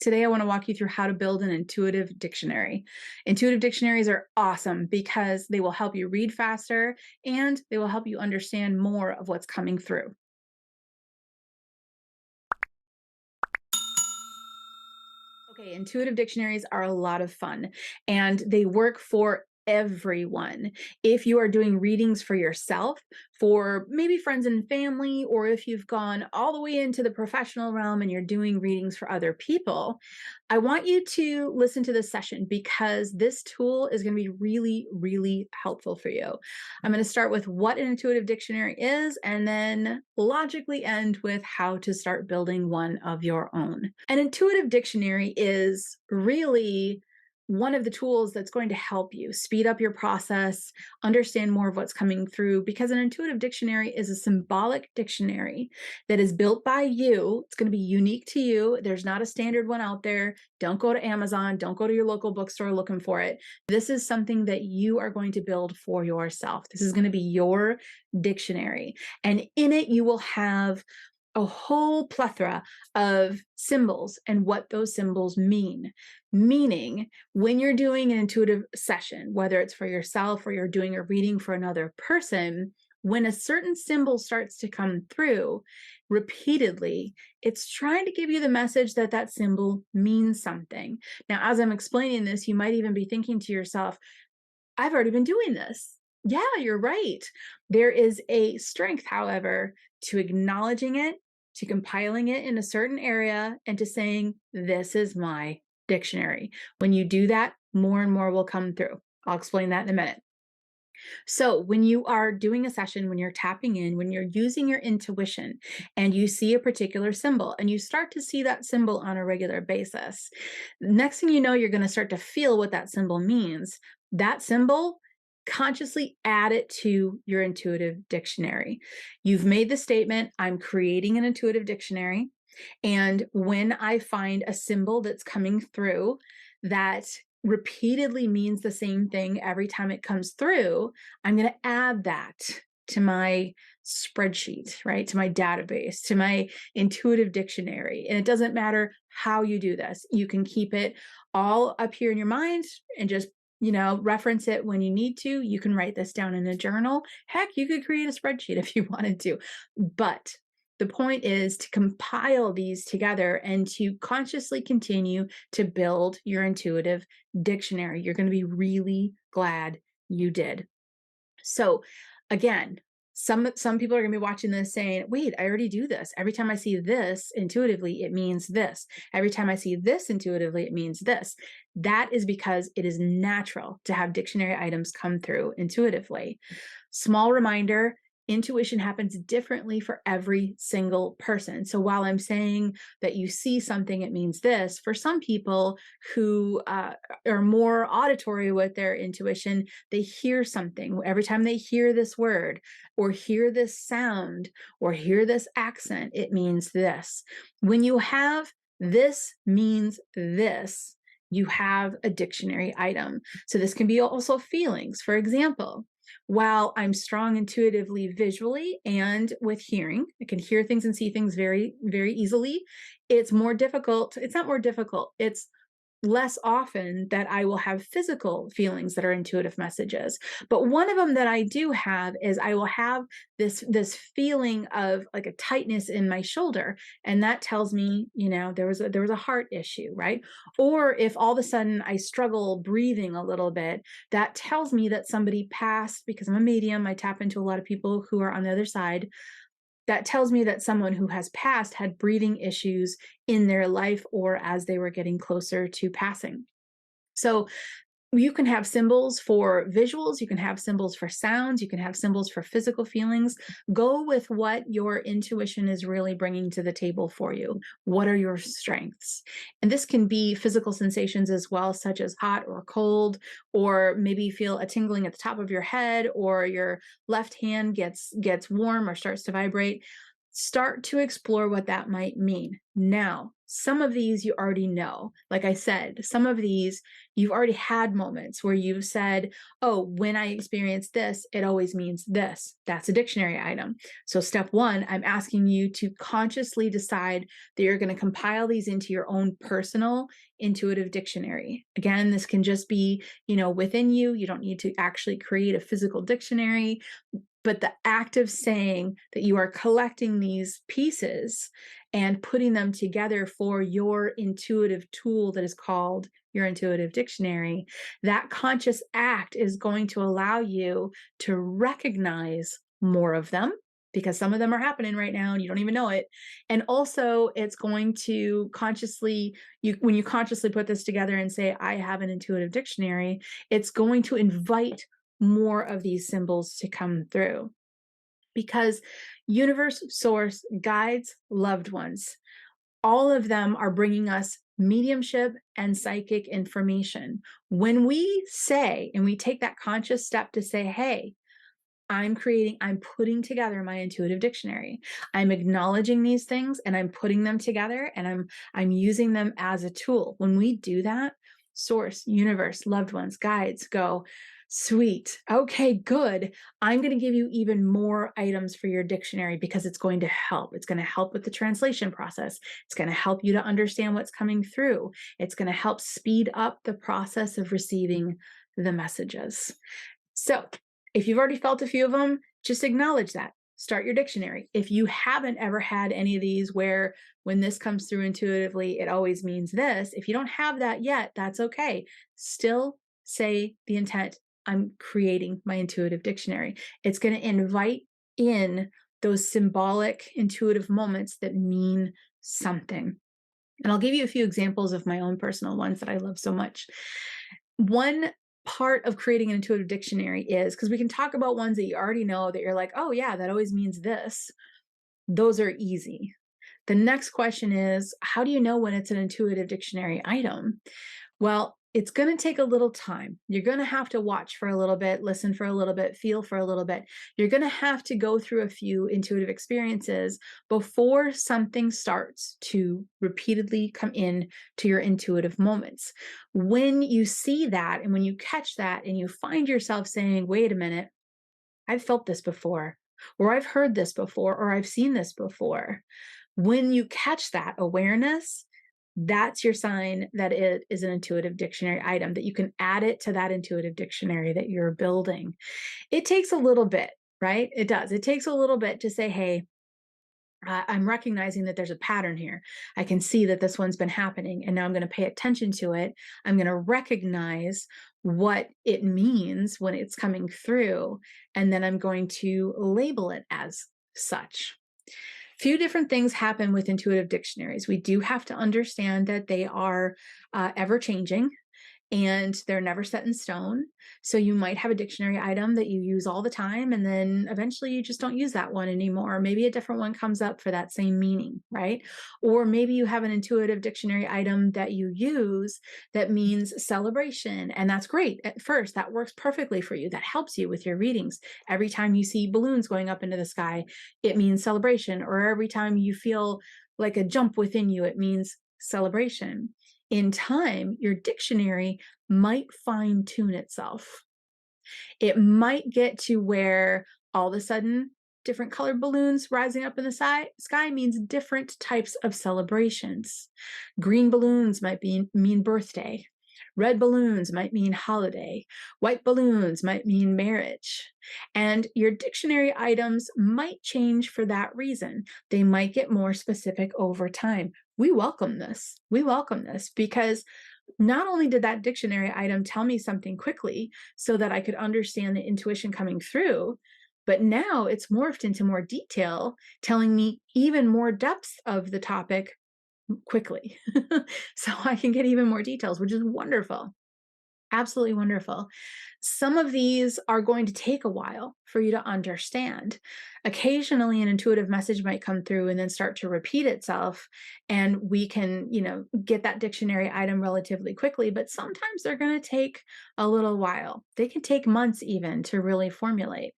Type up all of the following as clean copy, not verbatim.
Today, I want to walk you through how to build an intuitive dictionary. Intuitive dictionaries are awesome because they will help you read faster and they will help you understand more of what's coming through. Okay, intuitive dictionaries are a lot of fun and they work for everyone. If you are doing readings for yourself, for maybe friends and family, or if you've gone all the way into the professional realm and you're doing readings for other people, I want you to listen to this session because this tool is going to be really, really helpful for you. I'm going to start with what an intuitive dictionary is and then logically end with how to start building one of your own. An intuitive dictionary is really one of the tools that's going to help you speed up your process, understand more of what's coming through, because an intuitive dictionary is a symbolic dictionary that is built by you. It's going to be unique to you. There's not a standard one out there. Don't go to Amazon. Don't go to your local bookstore looking for it. This is something that you are going to build for yourself. This is going to be your dictionary. And in it, you will have a whole plethora of symbols and what those symbols mean. Meaning, when you're doing an intuitive session, whether it's for yourself or you're doing a reading for another person, when a certain symbol starts to come through repeatedly, it's trying to give you the message that that symbol means something. Now, as I'm explaining this, you might even be thinking to yourself, I've already been doing this. Yeah, you're right. There is a strength, however, to acknowledging it, to compiling it in a certain area, and to saying, this is my dictionary. When you do that, more and more will come through. I'll explain that in a minute. So, when you are doing a session, when you're tapping in, when you're using your intuition and you see a particular symbol and you start to see that symbol on a regular basis, next thing you know, you're going to start to feel what that symbol means. That symbol, consciously add it to your intuitive dictionary. You've made the statement, I'm creating an intuitive dictionary. And when I find a symbol that's coming through that repeatedly means the same thing every time it comes through, I'm going to add that to my spreadsheet, right? To my database, to my intuitive dictionary. And it doesn't matter how you do this. You can keep it all up here in your mind and just reference it when you need to. You can write this down in a journal. Heck, you could create a spreadsheet if you wanted to. But the point is to compile these together and to consciously continue to build your intuitive dictionary. You're going to be really glad you did. So again, some people are going to be watching this saying, wait, I already do this. Every time I see this intuitively, it means this. Every time I see this intuitively, it means this. That is because it is natural to have dictionary items come through intuitively. Small reminder, intuition happens differently for every single person. So while I'm saying that you see something, it means this, for some people who are more auditory with their intuition, they hear something. Every time they hear this word or hear this sound or hear this accent, it means this. When you have this means this, you have a dictionary item. So this can be also feelings. For example, while I'm strong intuitively visually and with hearing, I can hear things and see things very, very easily. It's more difficult. It's not more difficult. It's less often that I will have physical feelings that are intuitive messages. But one of them that I do have is I will have this feeling of like a tightness in my shoulder. And that tells me, there was a heart issue, right? Or if all of a sudden I struggle breathing a little bit, that tells me that somebody passed. Because I'm a medium, I tap into a lot of people who are on the other side. That tells me that someone who has passed had breathing issues in their life or as they were getting closer to passing. So you can have symbols for visuals, you can have symbols for sounds, you can have symbols for physical feelings. Go with what your intuition is really bringing to the table for you. What are your strengths? And this can be physical sensations as well, such as hot or cold, or maybe you feel a tingling at the top of your head, or your left hand gets warm or starts to vibrate. Start to explore what that might mean. Now, Some of these you already know. Like I said, some of these you've already had moments where you've said, oh, when I experience this, it always means this. That's a dictionary item. So, step one, I'm asking you to consciously decide that you're going to compile these into your own personal intuitive dictionary. Again, this can just be, within you. You don't need to actually create a physical dictionary, but the act of saying that you are collecting these pieces and putting them together for your intuitive tool that is called your intuitive dictionary, that conscious act is going to allow you to recognize more of them, because some of them are happening right now and you don't even know it. And also, it's going to when you consciously put this together and say, I have an intuitive dictionary, it's going to invite more of these symbols to come through, because universe, source, guides, loved ones, all of them are bringing us mediumship and psychic information. When we say, and we take that conscious step to say, hey, I'm putting together my intuitive dictionary. I'm acknowledging these things and I'm putting them together, and I'm using them as a tool. When we do that, source, universe, loved ones, guides go, sweet. Okay, good. I'm going to give you even more items for your dictionary because it's going to help. It's going to help with the translation process. It's going to help you to understand what's coming through. It's going to help speed up the process of receiving the messages. So, if you've already felt a few of them, just acknowledge that. Start your dictionary. If you haven't ever had any of these where when this comes through intuitively, it always means this, if you don't have that yet, that's okay. Still say the intent, I'm creating my intuitive dictionary. It's going to invite in those symbolic intuitive moments that mean something. And I'll give you a few examples of my own personal ones that I love so much. One part of creating an intuitive dictionary is, because we can talk about ones that you already know that you're like, oh, yeah, that always means this. Those are easy. The next question is, how do you know when it's an intuitive dictionary item? Well, it's going to take a little time. You're going to have to watch for a little bit, listen for a little bit, feel for a little bit. You're going to have to go through a few intuitive experiences before something starts to repeatedly come in to your intuitive moments. When you see that and when you catch that and you find yourself saying, wait a minute, I've felt this before, or I've heard this before, or I've seen this before. When you catch that awareness, that's your sign that it is an intuitive dictionary item, that you can add it to that intuitive dictionary that you're building. It takes a little bit, right? It does. It takes a little bit to say, hey, I'm recognizing that there's a pattern here. I can see that this one's been happening, and now I'm going to pay attention to it. I'm going to recognize what it means when it's coming through, and then I'm going to label it as such. Few different things happen with intuitive dictionaries. We do have to understand that they are ever changing and they're never set in stone. So you might have a dictionary item that you use all the time, and then eventually you just don't use that one anymore. Maybe a different one comes up for that same meaning, right? Or maybe you have an intuitive dictionary item that you use that means celebration, and that's great. At first, that works perfectly for you. That helps you with your readings. Every time you see balloons going up into the sky, it means celebration. Or every time you feel like a jump within you, it means celebration. In time, your dictionary might fine tune itself. It might get to where all of a sudden, different colored balloons rising up in the sky means different types of celebrations. Green balloons might mean birthday. Red balloons might mean holiday. White balloons might mean marriage. And your dictionary items might change for that reason. They might get more specific over time. We welcome this. We welcome this because not only did that dictionary item tell me something quickly so that I could understand the intuition coming through, but now it's morphed into more detail, telling me even more depth of the topic quickly. So I can get even more details, which is wonderful. Absolutely wonderful. Some of these are going to take a while for you to understand. Occasionally, an intuitive message might come through and then start to repeat itself, and we can, get that dictionary item relatively quickly, but sometimes they're going to take a little while. They can take months even to really formulate.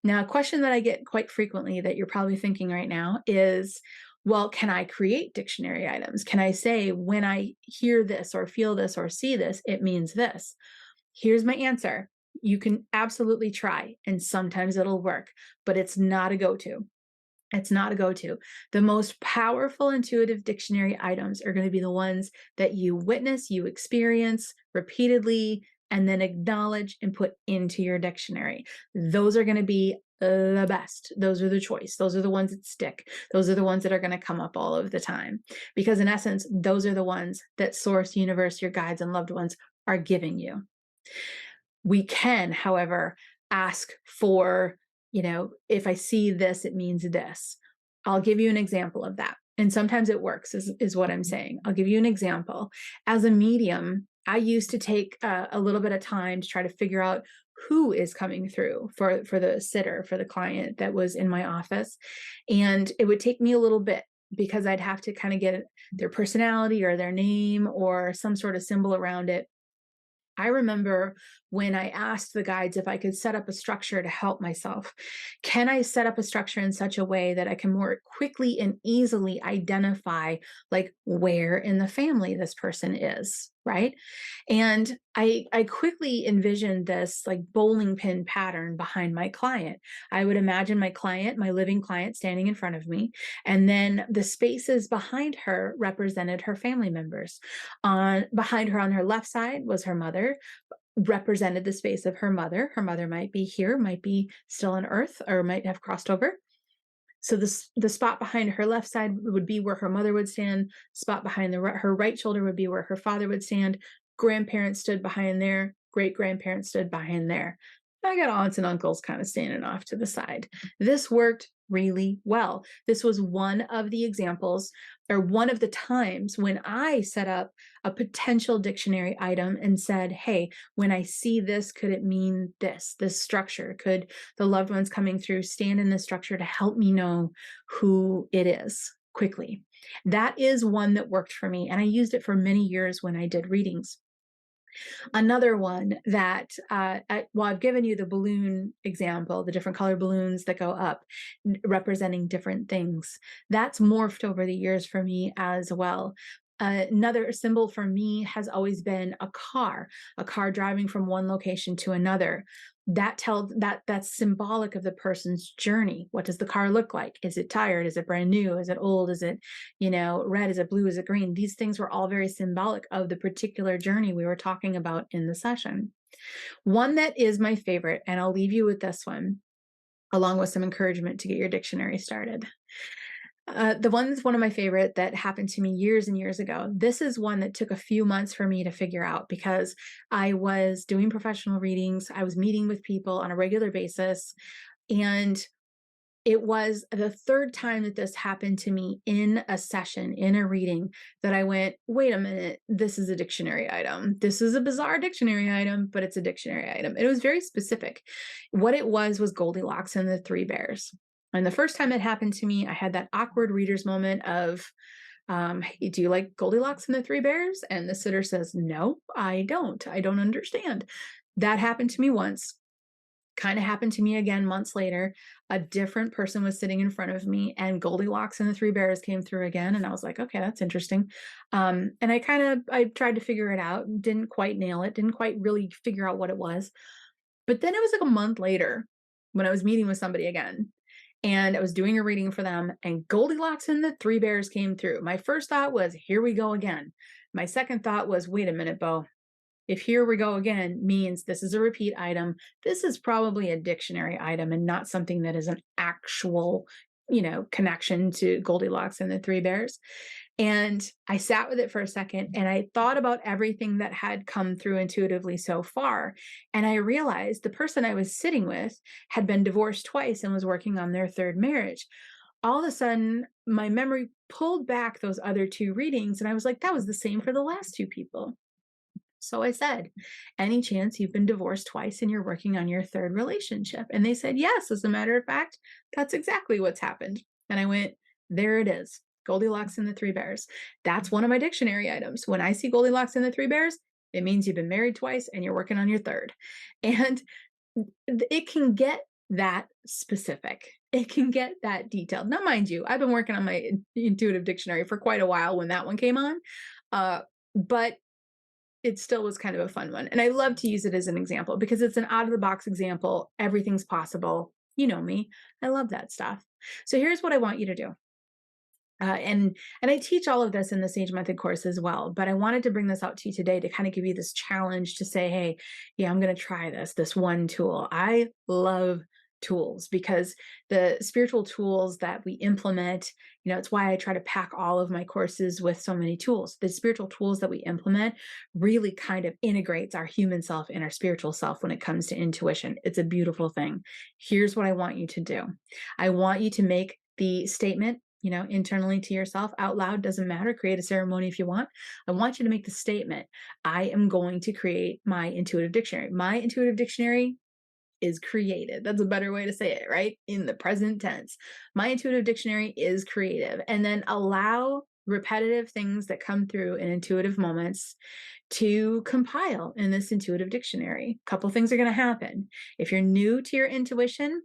Now, a question that I get quite frequently that you're probably thinking right now is, Well, can I create dictionary items? Can I say, when I hear this or feel this or see this, it means this? Here's my answer. You can absolutely try, and sometimes it'll work, but it's not a go to. It's not a go to. The most powerful intuitive dictionary items are going to be the ones that you witness, you experience repeatedly, and then acknowledge and put into your dictionary. Those are going to be the best. Those are the choice. Those are the ones that stick. Those are the ones that are going to come up all of the time. Because in essence, those are the ones that source, universe, your guides, and loved ones are giving you. We can, however, ask for, if I see this, it means this. I'll give you an example of that. And sometimes it works, is what I'm saying. I'll give you an example. As a medium, I used to take a little bit of time to try to figure out who is coming through for the sitter, for the client that was in my office. And it would take me a little bit because I'd have to kind of get their personality or their name or some sort of symbol around it. I remember when I asked the guides if I could set up a structure to help myself. Can I set up a structure in such a way that I can more quickly and easily identify, like, where in the family this person is, right? And I quickly envisioned this like bowling pin pattern behind my client. I would imagine my client, my living client, standing in front of me, and then the spaces behind her represented her family members. On behind her on her left side was her mother, represented the space of her mother. Her mother might be here, might be still on earth, or might have crossed over. So the spot behind her left side would be where her mother would stand. Spot behind her right shoulder would be where her father would stand. Grandparents stood behind there. Great grandparents stood behind there. I got aunts and uncles kind of standing off to the side. This worked really well. This was one of the examples, or one of the times when I set up a potential dictionary item and said, hey, when I see this, could it mean this structure? Could the loved ones coming through stand in this structure to help me know who it is quickly? That is one that worked for me. And I used it for many years when I did readings. Another one that, well, I've given you the balloon example, the different color balloons that go up representing different things. That's morphed over the years for me as well. Another symbol for me has always been a car driving from one location to another. That's symbolic of the person's journey. What does the car look like? Is it tired? Is it brand new? Is it old? Is it, red? Is it blue? Is it green? These things were all very symbolic of the particular journey we were talking about in the session. One that is my favorite, and I'll leave you with this one, along with some encouragement to get your dictionary started. The one that's one of my favorite that happened to me years and years ago. This is one that took a few months for me to figure out because I was doing professional readings. I was meeting with people on a regular basis. And it was the third time that this happened to me in a session, in a reading, that I went, wait a minute, this is a dictionary item. This is a bizarre dictionary item, but it's a dictionary item. It was very specific. What it was Goldilocks and the Three Bears. And the first time it happened to me, I had that awkward reader's moment of, hey, do you like Goldilocks and the Three Bears? And the sitter says, no, I don't. I don't understand. That happened to me once. Kind of happened to me again months later. A different person was sitting in front of me, and Goldilocks and the Three Bears came through again. And I was like, okay, that's interesting. And I tried to figure it out, didn't quite nail it, didn't quite really figure out what it was. But then it was like a month later when I was meeting with somebody again, and I was doing a reading for them, and Goldilocks and the Three Bears came through. My first thought was, here we go again. My second thought was, wait a minute, Bo. If here we go again means this is a repeat item, this is probably a dictionary item and not something that is an actual, connection to Goldilocks and the Three Bears. And I sat with it for a second and I thought about everything that had come through intuitively so far. And I realized the person I was sitting with had been divorced twice and was working on their third marriage. All of a sudden, my memory pulled back those other two readings. And I was like, that was the same for the last two people. So I said, any chance you've been divorced twice and you're working on your third relationship? And they said, yes, as a matter of fact, that's exactly what's happened. And I went, there it is. Goldilocks and the Three Bears. That's one of my dictionary items. When I see Goldilocks and the Three Bears, it means you've been married twice and you're working on your third. And it can get that specific. it can get that detailed. Now, mind you, I've been working on my intuitive dictionary for quite a while when that one came on. Uh, but it still was kind of a fun one. And I love to use it as an example because it's an out of the box example. Everything's possible. You know me. I love that stuff. So here's what I want you to do. And I teach all of this in the Sage Method course as well. But I wanted to bring this out to you today to kind of give you this challenge to say, hey, yeah, I'm going to try this one tool. I love tools because the spiritual tools that we implement, it's why I try to pack all of my courses with so many tools. The spiritual tools that we implement really kind of integrates our human self and our spiritual self when it comes to intuition. It's a beautiful thing. Here's what I want you to do. I want you to make the statement, internally to yourself, out loud, doesn't matter. Create a ceremony if you want. I want you to make the statement, I am going to create my intuitive dictionary. My intuitive dictionary is created. That's a better way to say it, right? In the present tense. My intuitive dictionary is creative. And then allow repetitive things that come through in intuitive moments to compile in this intuitive dictionary. A couple things are going to happen. If you're new to your intuition,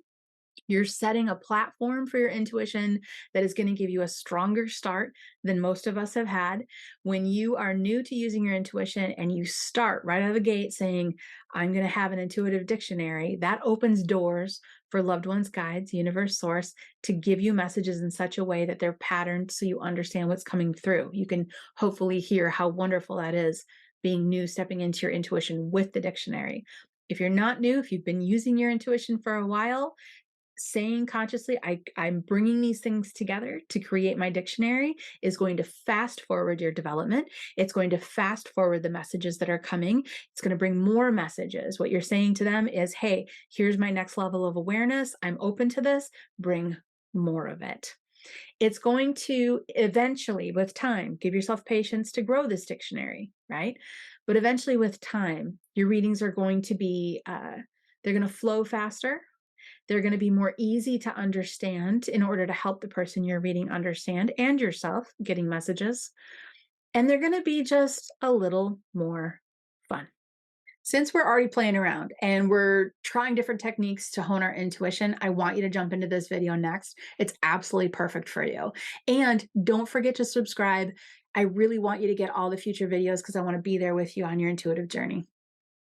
you're setting a platform for your intuition that is going to give you a stronger start than most of us have had. When you are new to using your intuition and you start right out of the gate saying, I'm going to have an intuitive dictionary, that opens doors for loved ones, guides, universe, source to give you messages in such a way that they're patterned so you understand what's coming through. You can hopefully hear how wonderful that is being new, stepping into your intuition with the dictionary. If you're not new, if you've been using your intuition for a while, saying consciously, I'm bringing these things together to create my dictionary is going to fast forward your development. It's going to fast forward the messages that are coming. It's going to bring more messages. What you're saying to them is, hey, here's my next level of awareness. I'm open to this. Bring more of it. It's going to eventually, with time, give yourself patience to grow this dictionary, right? But eventually, with time, your readings are going to be, they're going to flow faster. They're going to be more easy to understand in order to help the person you're reading understand and yourself getting messages. And they're going to be just a little more fun. Since we're already playing around and we're trying different techniques to hone our intuition, I want you to jump into this video next. It's absolutely perfect for you. And don't forget to subscribe. I really want you to get all the future videos because I want to be there with you on your intuitive journey.